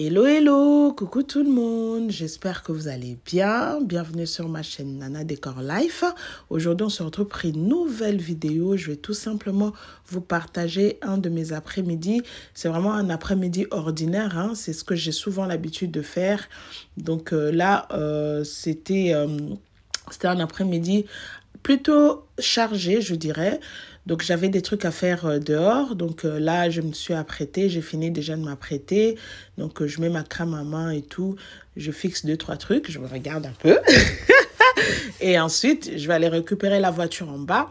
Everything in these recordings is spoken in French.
Hello, hello, coucou tout le monde, j'espère que vous allez bien. Bienvenue sur ma chaîne Nana Décor Life. Aujourd'hui, on se retrouve pour une nouvelle vidéo. Je vais tout simplement vous partager un de mes après-midi. C'est vraiment un après-midi ordinaire, hein. C'est ce que j'ai souvent l'habitude de faire. Donc c'était un après-midi plutôt chargé, je dirais. Donc, j'avais des trucs à faire dehors. Donc, là, je me suis apprêtée. J'ai fini déjà de m'apprêter. Donc, je mets ma crème à main et tout. Je fixe 2-3 trucs. Je me regarde un peu. Et ensuite, je vais aller récupérer la voiture en bas.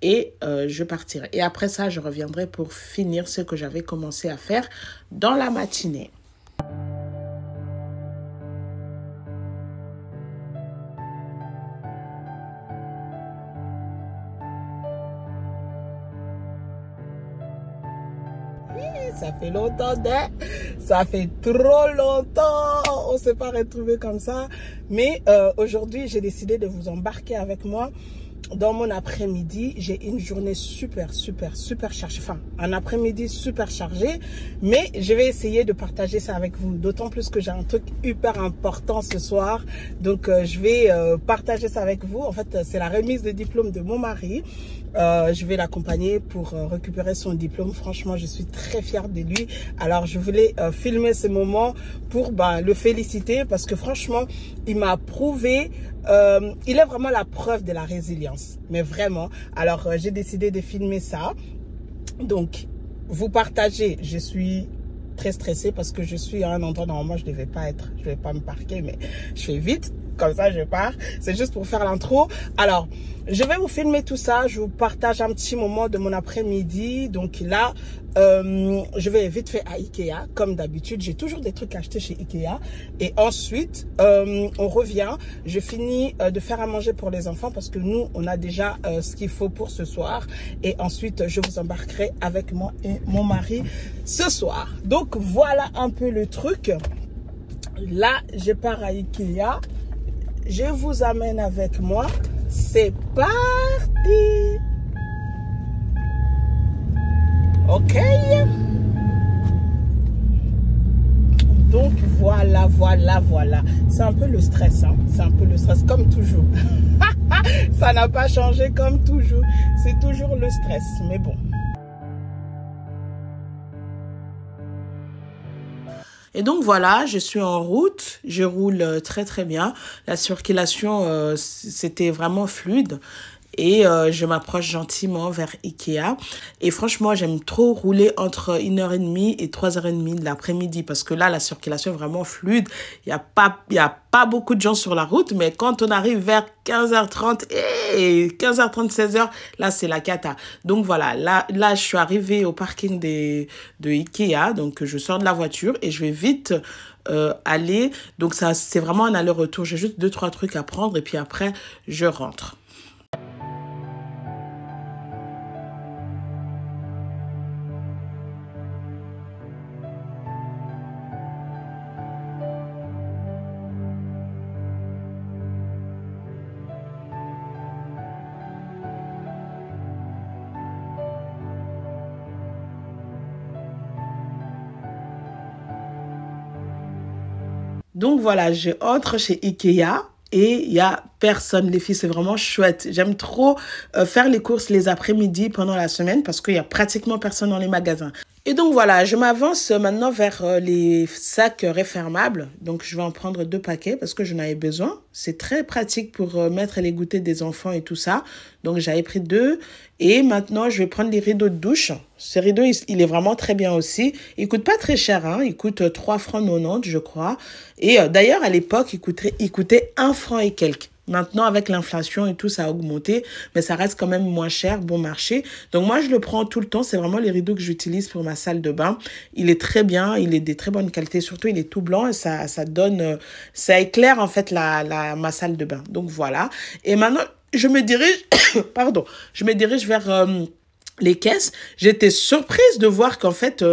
Et je partirai. Et après ça, je reviendrai pour finir ce que j'avais commencé à faire dans la matinée. Ça fait longtemps, ça fait trop longtemps, on ne s'est pas retrouvés comme ça. Mais aujourd'hui, j'ai décidé de vous embarquer avec moi dans mon après-midi. J'ai une journée super chargée, enfin un après-midi super chargé, mais je vais essayer de partager ça avec vous, d'autant plus que j'ai un truc hyper important ce soir. Donc je vais partager ça avec vous. En fait, c'est la remise de diplôme de mon mari. Je vais l'accompagner pour récupérer son diplôme. Franchement, je suis très fière de lui. Alors, je voulais filmer ce moment pour le féliciter parce que franchement, il m'a prouvé, il est vraiment la preuve de la résilience. Mais vraiment, alors j'ai décidé de filmer ça. Donc, vous partagez. Je suis très stressée parce que je suis à un endroit normalement je ne devais pas être. Je ne vais pas me parquer, mais je fais vite. Comme ça, je pars. C'est juste pour faire l'intro. Alors, je vais vous filmer tout ça. Je vous partage un petit moment de mon après-midi. Donc là, je vais vite fait à Ikea. Comme d'habitude, j'ai toujours des trucs à acheter chez Ikea. Et ensuite, on revient. Je finis de faire à manger pour les enfants parce que nous, on a déjà ce qu'il faut pour ce soir. Et ensuite, je vous embarquerai avec moi et mon mari ce soir. Donc, voilà un peu le truc. Là, je pars à Ikea. Je vous amène avec moi. C'est parti. Ok. Donc voilà. C'est un peu le stress, hein. C'est un peu le stress comme toujours. Ça n'a pas changé comme toujours. C'est toujours le stress, mais bon. Et donc voilà, je suis en route, je roule très bien. La circulation, c'était vraiment fluide. Et je m'approche gentiment vers Ikea. Et franchement, j'aime trop rouler entre 1h30 et 3h30 de l'après-midi. Parce que là, la circulation est vraiment fluide. Il y a pas beaucoup de gens sur la route. Mais quand on arrive vers 15h30 et 15h30, 16h, là, c'est la cata. Donc voilà, là je suis arrivée au parking de Ikea. Donc je sors de la voiture et je vais vite aller. Donc ça, c'est vraiment un aller-retour. J'ai juste 2-3 trucs à prendre et puis après, je rentre. Donc voilà, je entre chez Ikea et il n'y a personne. Les filles, c'est vraiment chouette. J'aime trop faire les courses les après-midi pendant la semaine parce qu'il n'y a pratiquement personne dans les magasins. Et donc voilà, je m'avance maintenant vers les sacs refermables. Donc je vais en prendre 2 paquets parce que j'en avais besoin. C'est très pratique pour mettre les goûters des enfants et tout ça. Donc j'avais pris 2. Et maintenant, je vais prendre les rideaux de douche. Ce rideau, il est vraiment très bien aussi. Il coûte pas très cher, hein. Il coûte 3,90 francs, je crois. Et d'ailleurs, à l'époque, il coûtait 1 franc et quelques. Maintenant, avec l'inflation et tout, ça a augmenté, mais ça reste quand même moins cher, bon marché. Donc, moi, je le prends tout le temps. C'est vraiment les rideaux que j'utilise pour ma salle de bain. Il est très bien, il est de très bonne qualité. Surtout, il est tout blanc et ça donne, ça éclaire en fait ma salle de bain. Donc, voilà. Et maintenant, je me dirige, pardon, je me dirige vers les caisses. J'étais surprise de voir qu'en fait,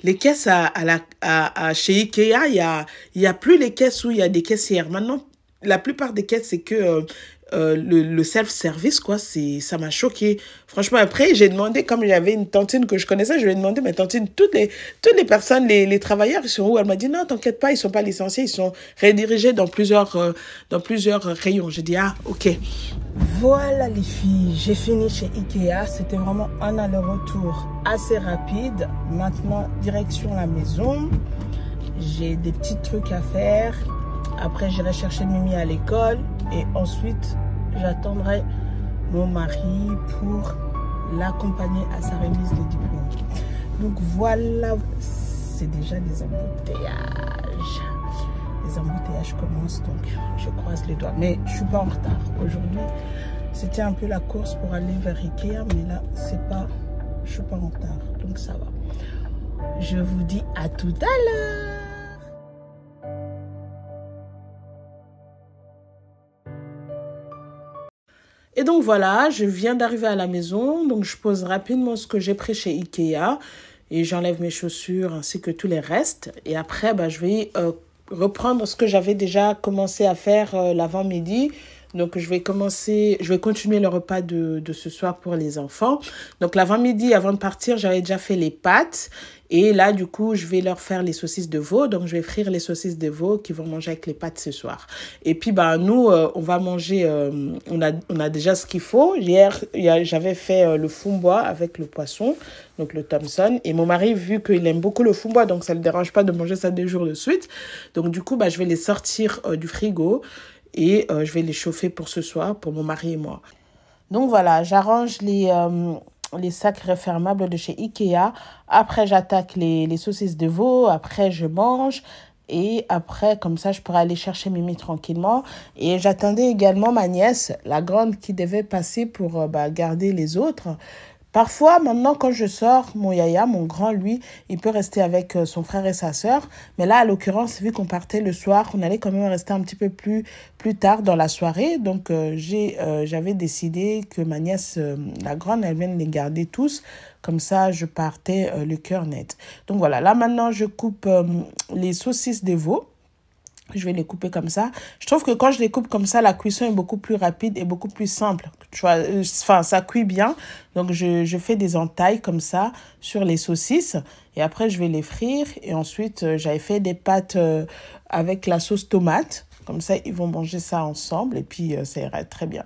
les caisses chez Ikea, il y a plus les caisses où il y a des caissières. Maintenant, la plupart des quêtes, c'est que le self-service, quoi, ça m'a choqué. Franchement, après, j'ai demandé, comme j'avais une tantine que je connaissais, je lui ai demandé, mais tantine, toutes les personnes, les travailleurs, ils sont où? Elle m'a dit, non, t'inquiète pas, ils sont pas licenciés, ils sont redirigés dans plusieurs rayons. J'ai dit, ah, ok. Voilà les filles, j'ai fini chez Ikea. C'était vraiment un aller-retour assez rapide. Maintenant, direction la maison. J'ai des petits trucs à faire. Après, j'irai chercher Mimi à l'école. Et ensuite, j'attendrai mon mari pour l'accompagner à sa remise de diplôme. Donc voilà, c'est déjà des embouteillages. Les embouteillages commencent, donc je croise les doigts. Mais je suis pas en retard. Aujourd'hui, c'était un peu la course pour aller vers Ikea. Mais là, je suis pas en retard. Donc ça va. Je vous dis à tout à l'heure. Et donc voilà, je viens d'arriver à la maison, donc je pose rapidement ce que j'ai pris chez Ikea et j'enlève mes chaussures ainsi que tous les restes. Et après, je vais reprendre ce que j'avais déjà commencé à faire l'avant-midi. Donc je vais continuer le repas de ce soir pour les enfants. Donc l'avant-midi, avant de partir, j'avais déjà fait les pâtes. Et là, du coup, je vais leur faire les saucisses de veau. Donc, je vais frire les saucisses de veau qu'ils vont manger avec les pâtes ce soir. Et puis, nous, on va manger, on a déjà ce qu'il faut. Hier, j'avais fait le fumbois avec le poisson, donc le Thompson. Et mon mari, vu qu'il aime beaucoup le fumbois, donc ça ne le dérange pas de manger ça 2 jours de suite. Donc, du coup, je vais les sortir du frigo et je vais les chauffer pour ce soir, pour mon mari et moi. Donc, voilà, j'arrange les sacs refermables de chez Ikea. Après, j'attaque les saucisses de veau. Après, je mange. Et après, comme ça, je pourrais aller chercher Mimi tranquillement. Et j'attendais également ma nièce, la grande, qui devait passer pour garder les autres. Parfois, maintenant, quand je sors, mon yaya, mon grand, lui, il peut rester avec son frère et sa sœur. Mais là, à l'occurrence, vu qu'on partait le soir, on allait quand même rester un petit peu plus tard dans la soirée. Donc, j'avais décidé que ma nièce, la grande, elle vienne les garder tous. Comme ça, je partais le cœur net. Donc, voilà. Là, maintenant, je coupe les saucisses de veau. Je vais les couper comme ça. Je trouve que quand je les coupe comme ça, la cuisson est beaucoup plus rapide et beaucoup plus simple. Tu vois, ça cuit bien. Donc, je fais des entailles comme ça sur les saucisses. Et après, je vais les frire. Et ensuite, j'avais fait des pâtes avec la sauce tomate. Comme ça, ils vont manger ça ensemble. Et puis, ça ira très bien.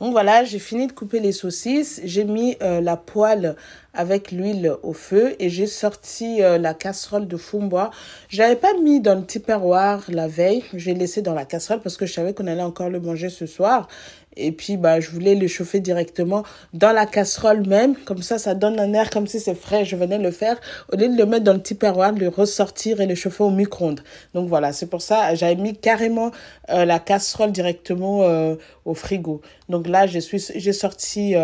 Donc voilà, j'ai fini de couper les saucisses. J'ai mis la poêle avec l'huile au feu et j'ai sorti la casserole de fumbois. Je l'avais pas mis dans le tupperware la veille. J'ai laissé dans la casserole parce que je savais qu'on allait encore le manger ce soir. Et puis, je voulais le chauffer directement dans la casserole même. Comme ça donne un air comme si c'est frais. Je venais le faire au lieu de le mettre dans le tupperware, le ressortir et le chauffer au micro-ondes. Donc voilà, c'est pour ça j'avais mis carrément la casserole directement au frigo. Donc là, j'ai sorti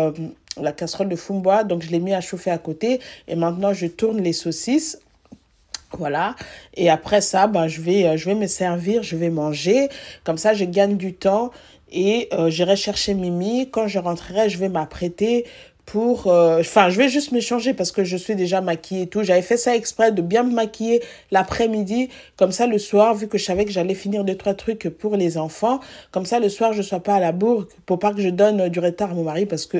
la casserole de fumbois. Donc je l'ai mis à chauffer à côté. Et maintenant, je tourne les saucisses. Voilà. Et après ça, je vais me servir, je vais manger. Comme ça, je gagne du temps. Et j'irai chercher Mimi. Quand je rentrerai, je vais m'apprêter pour... je vais juste me changer parce que je suis déjà maquillée et tout. J'avais fait ça exprès de bien me maquiller l'après-midi. Comme ça, le soir, vu que je savais que j'allais finir 2-3 trucs pour les enfants. Comme ça, le soir, je ne sois pas à la bourre pour pas que je donne du retard à mon mari. Parce que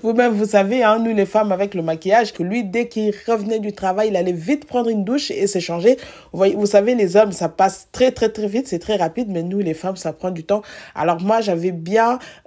vous-même, vous savez, nous les femmes avec le maquillage, que lui, dès qu'il revenait du travail, il allait vite prendre une douche et se changer. Vous savez, les hommes, ça passe très, très, très vite. C'est très rapide. Mais nous, les femmes, ça prend du temps. Alors moi, j'avais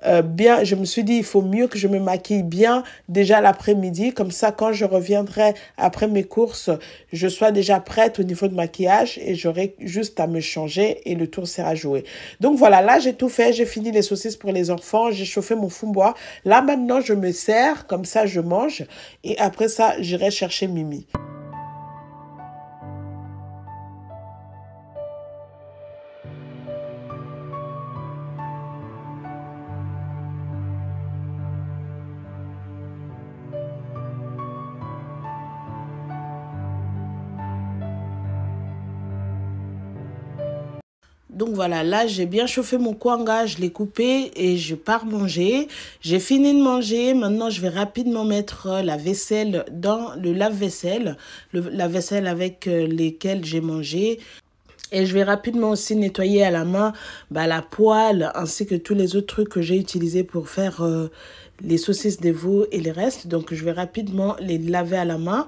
je me suis dit, il faut mieux que je me maquille bien déjà l'après-midi. Comme ça, quand je reviendrai après mes courses, je sois déjà prête au niveau de maquillage et j'aurai juste à me changer et le tour sera joué. Donc voilà, là, j'ai tout fait. J'ai fini les saucisses pour les enfants. J'ai chauffé mon fumbois. Là, maintenant, je me sers. Comme ça, je mange. Et après ça, j'irai chercher Mimi. Donc voilà, là j'ai bien chauffé mon kwanga, je l'ai coupé et je pars manger. J'ai fini de manger, maintenant je vais rapidement mettre la vaisselle dans le lave-vaisselle, la vaisselle avec lesquelles j'ai mangé. Et je vais rapidement aussi nettoyer à la main la poêle ainsi que tous les autres trucs que j'ai utilisés pour faire les saucisses des veaux et les restes. Donc je vais rapidement les laver à la main.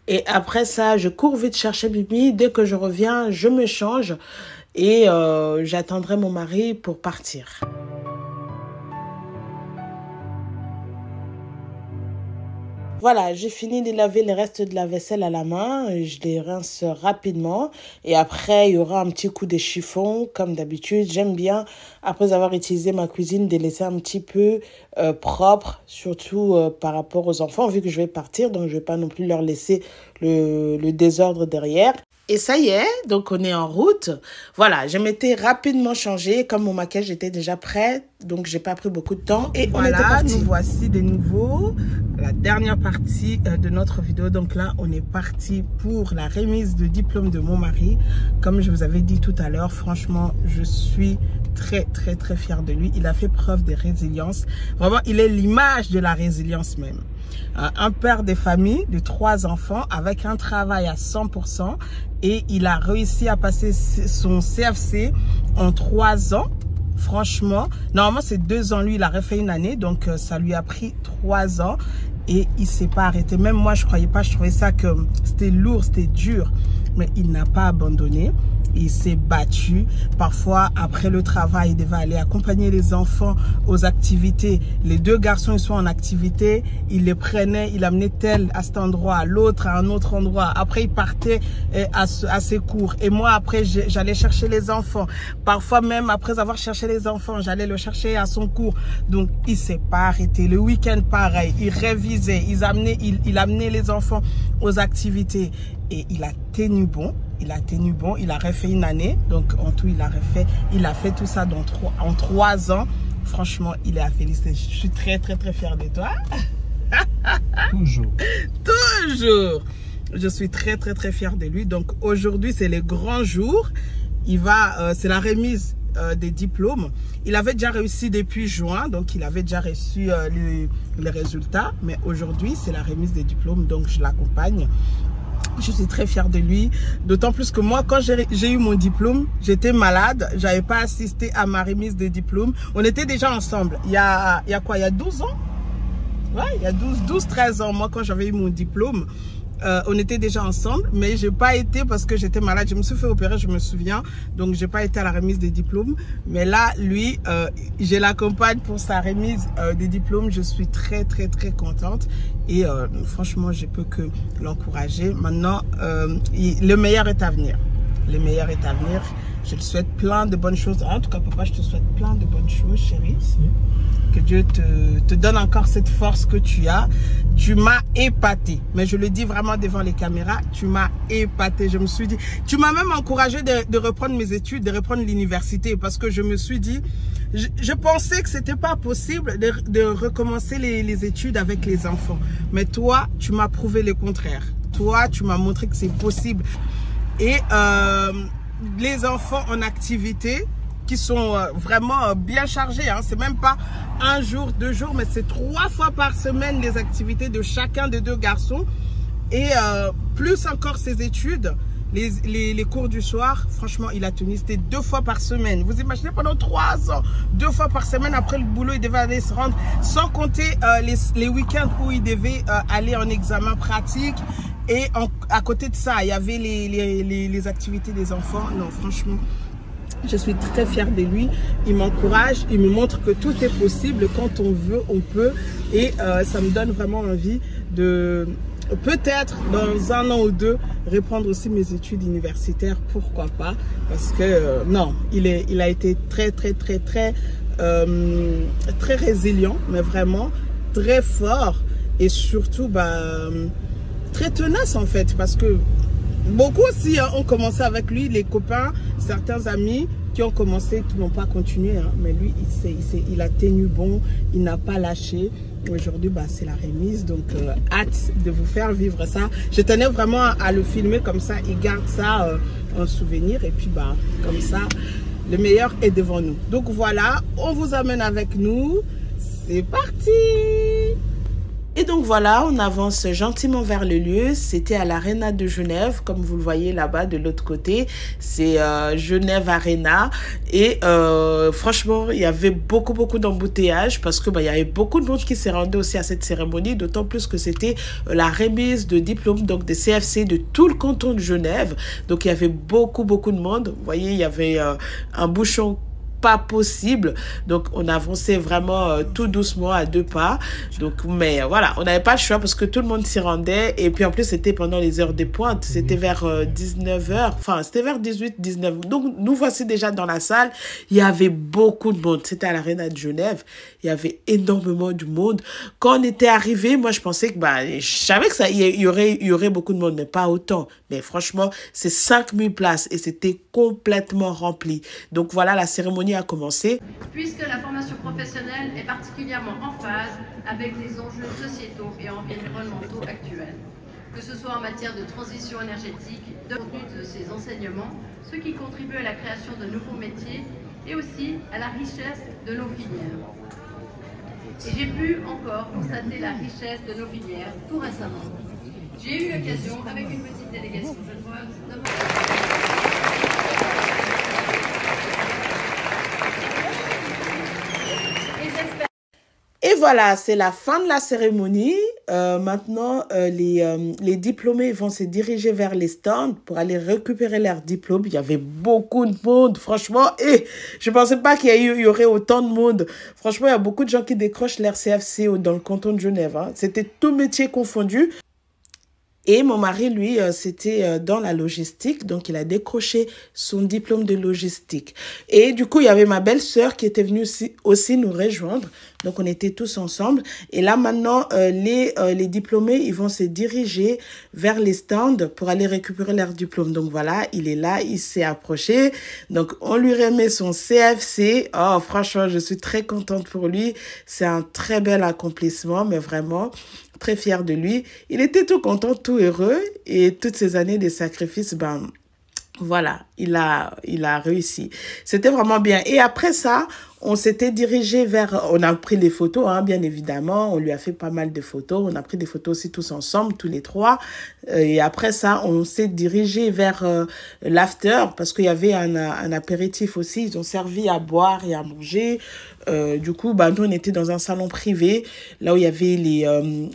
Et après ça, je cours vite chercher Bibi. Dès que je reviens, je me change et j'attendrai mon mari pour partir. Voilà, j'ai fini de laver les restes de la vaisselle à la main. Je les rince rapidement. Et après, il y aura un petit coup de chiffon, comme d'habitude. J'aime bien, après avoir utilisé ma cuisine, de laisser un petit peu propre, surtout par rapport aux enfants, vu que je vais partir. Donc, je ne vais pas non plus leur laisser le désordre derrière. Et ça y est, donc on est en route. Voilà, je m'étais rapidement changée, comme mon maquillage était déjà prêt, donc j'ai pas pris beaucoup de temps. Et voilà, on était parti. Nous voici de nouveau, la dernière partie de notre vidéo. Donc là, on est parti pour la remise de diplôme de mon mari. Comme je vous avais dit tout à l'heure, franchement, je suis très fière de lui. Il a fait preuve de résilience. Vraiment, il est l'image de la résilience même. Un père de famille de 3 enfants avec un travail à 100% et il a réussi à passer son CFC en 3 ans. Franchement, normalement c'est 2 ans, lui il a refait une année, donc ça lui a pris 3 ans et il s'est pas arrêté. Même moi je croyais pas, je trouvais ça que c'était lourd, c'était dur, mais il n'a pas abandonné. Il s'est battu. Parfois, après le travail, il devait aller accompagner les enfants aux activités. Les 2 garçons, ils sont en activité. Il les prenait, il amenait tel à cet endroit, à l'autre, à un autre endroit. Après, il partait à ses cours. Et moi, après, j'allais chercher les enfants. Parfois, même après avoir cherché les enfants, j'allais le chercher à son cours. Donc, il s'est pas arrêté. Le week-end, pareil. Il révisait. Il amenait les enfants aux activités. Et il a tenu bon. Il a refait une année, donc en tout il a fait tout ça en 3 ans. Franchement, il est à féliciter. Je suis très fière de toi. Toujours. Je suis très fière de lui. Donc aujourd'hui, c'est le grand jour. C'est la remise des diplômes. Il avait déjà réussi depuis juin, donc il avait déjà reçu les résultats. Mais aujourd'hui, c'est la remise des diplômes, donc je l'accompagne. Je suis très fière de lui, d'autant plus que moi, quand j'ai eu mon diplôme, j'étais malade, j'avais pas assisté à ma remise de diplôme. On était déjà ensemble, il y a 12 ans? Ouais, il y a 13 ans, moi, quand j'avais eu mon diplôme, on était déjà ensemble, mais j'ai pas été parce que j'étais malade. Je me suis fait opérer, je me souviens, donc j'ai pas été à la remise des diplômes. Mais là, lui, je l'accompagne pour sa remise des diplômes. Je suis très contente et franchement, je peux que l'encourager. Maintenant, le meilleur est à venir. Le meilleur est à venir. Je te souhaite plein de bonnes choses. En tout cas, papa, je te souhaite plein de bonnes choses, chérie. Que Dieu te donne encore cette force que tu as. Tu m'as épaté. Mais je le dis vraiment devant les caméras, tu m'as épaté. Je me suis dit, tu m'as même encouragé de reprendre mes études, de reprendre l'université. Parce que je me suis dit, je pensais que c'était pas possible de recommencer les études avec les enfants. Mais toi, tu m'as prouvé le contraire. Toi, tu m'as montré que c'est possible. Et les enfants en activité, qui sont vraiment bien chargés, hein. C'est même pas 1 jour, 2 jours, mais c'est 3 fois par semaine les activités de chacun des 2 garçons. Et plus encore ses études, les cours du soir, franchement, il a tenu, c'était 2 fois par semaine. Vous imaginez, pendant 3 ans, 2 fois par semaine, après le boulot, il devait aller se rendre, sans compter les week-ends où il devait aller en examen pratique. Et à côté de ça, il y avait les activités des enfants. Non, franchement, je suis très fière de lui. Il m'encourage, il me montre que tout est possible. Quand on veut, on peut. Et ça me donne vraiment envie de, peut-être dans 1 an ou 2, reprendre aussi mes études universitaires. Pourquoi pas? Parce que non, il a été très résilient, mais vraiment très fort. Et surtout, très tenace en fait, parce que beaucoup aussi ont commencé avec lui, les copains, certains amis qui ont commencé, qui n'ont pas continué, hein. Mais lui, il a tenu bon, il n'a pas lâché. Aujourd'hui, c'est la remise, donc hâte de vous faire vivre ça. Je tenais vraiment à le filmer comme ça, il garde ça en souvenir, et puis comme ça, Le meilleur est devant nous. Donc voilà, on vous amène avec nous. C'est parti! Et donc voilà, on avance gentiment vers le lieu. C'était à l'Arena de Genève, comme vous le voyez là-bas de l'autre côté. C'est Genève Arena. Et franchement, il y avait beaucoup d'embouteillages parce que il y avait beaucoup de monde qui s'est rendu aussi à cette cérémonie, d'autant plus que c'était la remise de diplômes donc des CFC de tout le canton de Genève. Donc il y avait beaucoup de monde. Vous voyez, il y avait un bouchon pas possible, donc on avançait vraiment tout doucement à 2 pas, donc mais voilà, on n'avait pas le choix parce que tout le monde s'y rendait, et puis en plus c'était pendant les heures de pointe, c'était vers 19h, enfin c'était vers 18-19, donc nous voici déjà dans la salle. Il y avait beaucoup de monde, c'était à l'Arena de Genève, il y avait énormément de monde. Quand on était arrivé, moi je pensais que je savais que il y aurait beaucoup de monde, mais pas autant, mais franchement c'est 5000 places et c'était complètement rempli. Donc voilà, la cérémonie a commencé. Puisque la formation professionnelle est particulièrement en phase avec les enjeux sociétaux et environnementaux actuels, que ce soit en matière de transition énergétique, de contenu de ces enseignements, ce qui contribue à la création de nouveaux métiers et aussi à la richesse de nos filières. Et j'ai pu encore constater la richesse de nos filières tout récemment. J'ai eu l'occasion, avec une petite délégation genevoise, de Et voilà, c'est la fin de la cérémonie. Maintenant, les diplômés vont se diriger vers les stands pour aller récupérer leurs diplômes. Il y avait beaucoup de monde, franchement. Et je ne pensais pas qu'il y aurait autant de monde. Franchement, il y a beaucoup de gens qui décrochent leur CFC dans le canton de Genève. Hein. C'était tout métier confondu. Et mon mari, lui, c'était dans la logistique, donc il a décroché son diplôme de logistique. Et du coup, il y avait ma belle-sœur qui était venue aussi nous rejoindre. Donc, on était tous ensemble. Et là, maintenant, les diplômés, ils vont se diriger vers les stands pour aller récupérer leur diplôme. Donc, voilà, il est là, il s'est approché. Donc, on lui remet son CFC. Oh, franchement, je suis très contente pour lui. C'est un très bel accomplissement, mais vraiment très fière de lui. Il était tout content, tout heureux, et toutes ces années de sacrifice, voilà, il a réussi. C'était vraiment bien. Et après ça, on s'était dirigé vers... On a pris les photos, hein, bien évidemment. On lui a fait pas mal de photos. On a pris des photos aussi tous ensemble, tous les trois. Et après ça, on s'est dirigé vers l'after parce qu'il y avait un apéritif aussi. Ils ont servi à boire et à manger. Du coup, nous, on était dans un salon privé, là où il y avait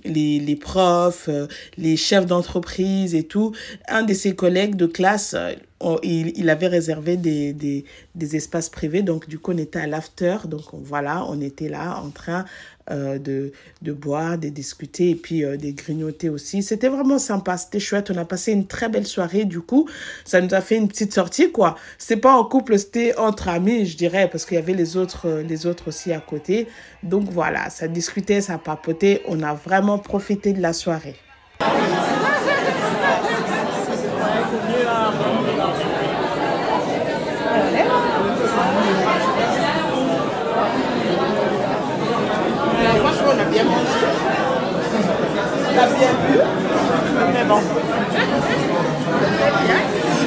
les profs, les chefs d'entreprise et tout. Un de ses collègues de classe... il avait réservé des espaces privés, donc du coup on était à l'after, donc voilà, on était là en train de boire, de discuter et puis de grignoter aussi. C'était vraiment sympa, c'était chouette, on a passé une très belle soirée, du coup ça nous a fait une petite sortie quoi. C'était pas en couple, c'était entre amis je dirais, parce qu'il y avait les autres aussi à côté, donc voilà, ça discutait, ça papotait, on a vraiment profité de la soirée. Franchement, on a bien mangé. On a bien bu. Mais bon.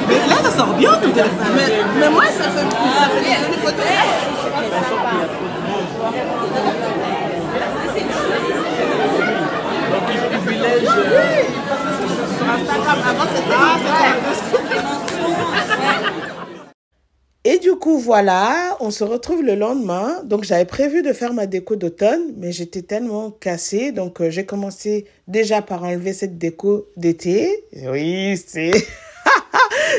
Mais là, ça sort bien ton téléphone. Mais moi, ça fait des photos. Donc, il privilège. Oui, parce que c'est sur Instagram. Avant, c'était Et du coup, voilà, on se retrouve le lendemain. Donc, j'avais prévu de faire ma déco d'automne, mais j'étais tellement cassée. Donc, j'ai commencé déjà par enlever cette déco d'été. Oui, c'est...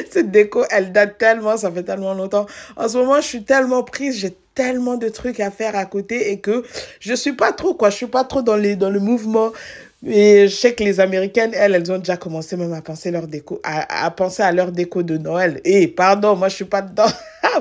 Cette déco, elle date tellement, ça fait tellement longtemps. En ce moment, je suis tellement prise, j'ai tellement de trucs à faire à côté et que je suis pas trop, quoi. Je suis pas trop dans le mouvement. Et je sais que les Américaines, elles ont déjà commencé même à penser leur déco, à penser à leur déco de Noël. Et pardon, moi, je suis pas dedans.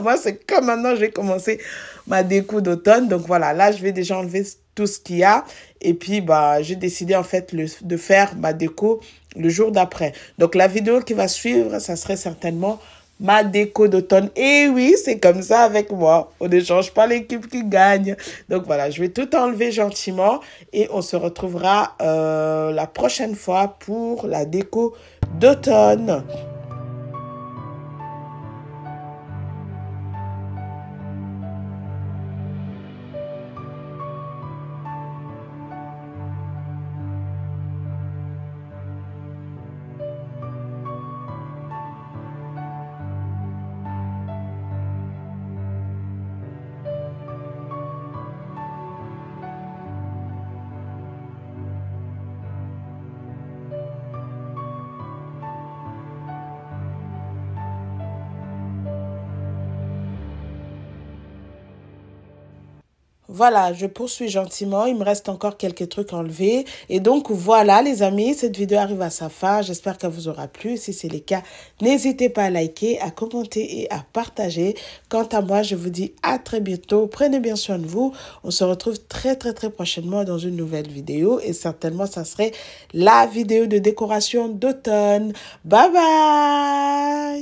Moi, c'est comme maintenant, j'ai commencé ma déco d'automne. Donc voilà, là, je vais déjà enlever tout ce qu'il y a. Et puis, j'ai décidé en fait de faire ma déco le jour d'après. Donc, la vidéo qui va suivre, ça serait certainement ma déco d'automne. Et oui, c'est comme ça avec moi. On ne change pas l'équipe qui gagne. Donc voilà, je vais tout enlever gentiment et on se retrouvera la prochaine fois pour la déco d'automne. Voilà, je poursuis gentiment. Il me reste encore quelques trucs à enlever. Et donc, voilà, les amis, cette vidéo arrive à sa fin. J'espère qu'elle vous aura plu. Si c'est le cas, n'hésitez pas à liker, à commenter et à partager. Quant à moi, je vous dis à très bientôt. Prenez bien soin de vous. On se retrouve très prochainement dans une nouvelle vidéo. Et certainement, ça serait la vidéo de décoration d'automne. Bye bye!